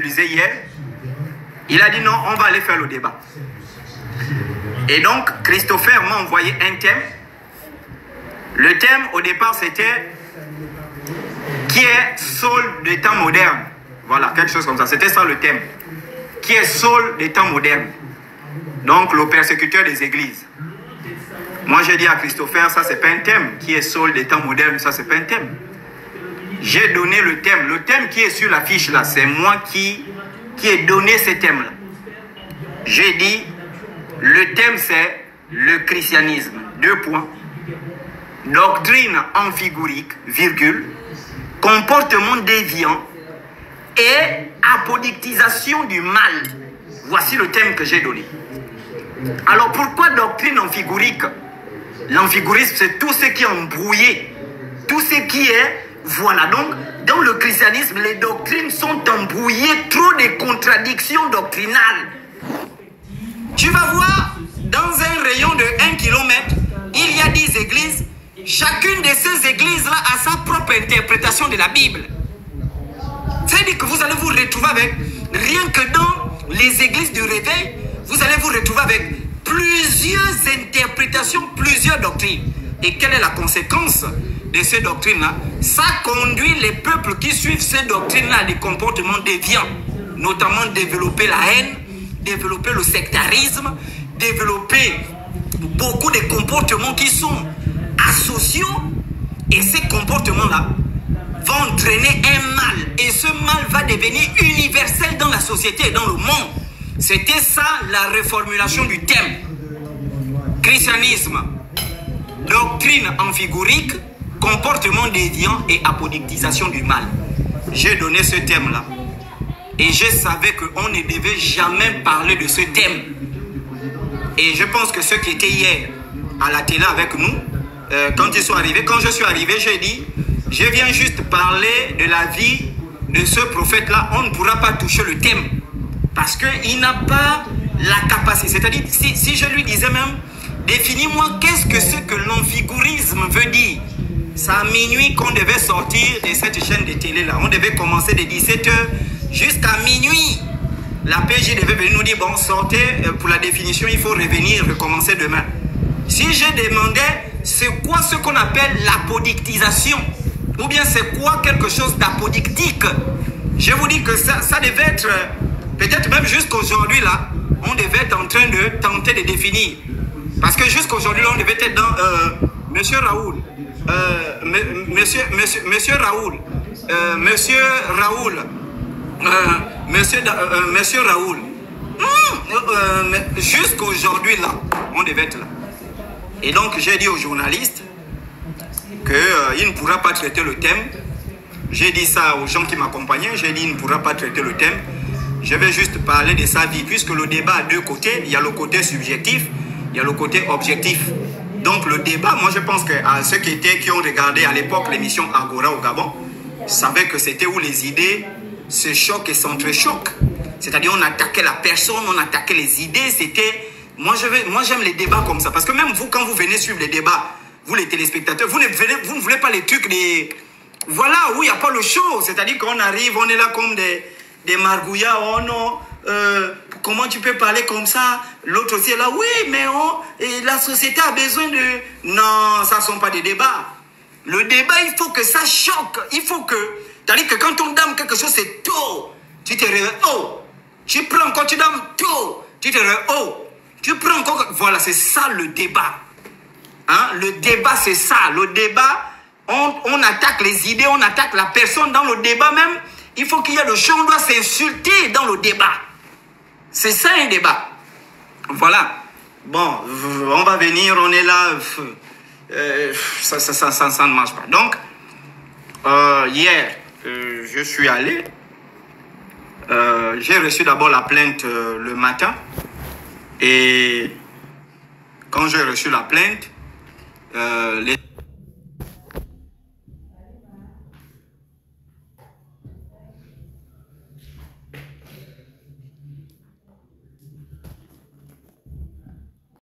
utilisé hier, il a dit non, on va aller faire le débat. Et donc, Christopher m'a envoyé un thème. Le thème, au départ, c'était qui est Saul des temps modernes. Voilà, quelque chose comme ça. C'était ça le thème. Qui est Saul des temps modernes? Donc, le persécuteur des églises. Moi, j'ai dit à Christopher, ça, c'est pas un thème. Qui est Saul des temps modernes? Ça, c'est pas un thème. J'ai donné le thème. Le thème qui est sur l'affiche, là, c'est moi qui ai donné ce thème-là. J'ai dit, le thème, c'est le christianisme. 2 points. Doctrine amphigorique, virgule, comportement déviant et apodictisation du mal. Voici le thème que j'ai donné. Alors pourquoi doctrine amphigorique? L'amphigorisme, c'est tout ce qui est embrouillé, tout ce qui est... Voilà, donc dans le christianisme, les doctrines sont embrouillées, trop de contradictions doctrinales. Tu vas voir, dans un rayon de 1 km, il y a 10 églises. Chacune de ces églises-là a sa propre interprétation de la Bible. C'est-à-dire que vous allez vous retrouver avec, rien que dans les églises du réveil, vous allez vous retrouver avec plusieurs interprétations, plusieurs doctrines. Et quelle est la conséquence de ces doctrines-là? Ça conduit les peuples qui suivent ces doctrines-là à des comportements déviants, notamment développer la haine, développer le sectarisme, développer beaucoup de comportements qui sont asociaux, et ces comportements-là vont entraîner un mal, et ce mal va devenir universel dans la société et dans le monde. C'était ça la reformulation du thème. Christianisme, doctrine amphigorique, comportement déviant et apodictisation du mal. J'ai donné ce thème-là. Et je savais qu'on ne devait jamais parler de ce thème. Et je pense que ceux qui étaient hier à la télé avec nous, quand ils sont arrivés, quand je suis arrivé, j'ai dit, je viens juste parler de la vie de ce prophète-là. On ne pourra pas toucher le thème. Parce qu'il n'a pas la capacité. C'est-à-dire, si je lui disais même, définis-moi qu'est-ce que c'est que l'amphigorisme veut dire. C'est à minuit qu'on devait sortir de cette chaîne de télé-là. On devait commencer de 17h jusqu'à minuit. La PJ devait venir nous dire, bon, sortez, pour la définition, il faut revenir, recommencer demain. Si je demandais, c'est quoi ce qu'on appelle l'apodictisation? Ou bien c'est quoi quelque chose d'apodictique? Je vous dis que ça devait être, peut-être même jusqu'aujourd'hui, là, on devait être en train de tenter de définir. Parce que jusqu'aujourd'hui, on devait être dans... Monsieur Raoul, Monsieur Raoul, Monsieur Raoul, jusqu'aujourd'hui là, on devait être là. Et donc j'ai dit aux journalistes qu'il ne pourra pas traiter le thème. J'ai dit ça aux gens qui m'accompagnaient, j'ai dit il ne pourra pas traiter le thème. Je vais juste parler de sa vie, puisque le débat a 2 côtés. Il y a le côté subjectif, il y a le côté objectif. Donc le débat, moi je pense que ceux qui ont regardé à l'époque l'émission Agora au Gabon, savaient que c'était où les idées se choquent et s'entrechoquent. C'est-à-dire on attaquait la personne, on attaquait les idées, c'était... Moi j'aime les débats comme ça, parce que même vous, quand vous venez suivre les débats, vous les téléspectateurs, vous ne voulez pas les trucs des... Voilà, où il n'y a pas le show, c'est-à-dire qu'on arrive, on est là comme des margouillas, oh non... comment tu peux parler comme ça? L'autre aussi est là, oui, mais la société a besoin de... Non, ça ne sont pas des débats. Le débat, il faut que ça choque. Il faut que... C'est-à-dire que quand on donne quelque chose, c'est tôt. Tu te réveilles, oh. Tu prends encore, tu donnes tôt. Tu te réveilles, oh. Tu prends encore... Voilà, c'est ça le débat. Hein? Le débat, c'est ça. Le débat, on attaque les idées, on attaque la personne. Dans le débat même, il faut qu'il y ait le show. On doit s'insulter dans le débat. C'est ça un débat. Voilà. Bon, on va venir, on est là. Ça ne marche pas. Donc, hier, je suis allé. J'ai reçu d'abord la plainte le matin. Et quand j'ai reçu la plainte, les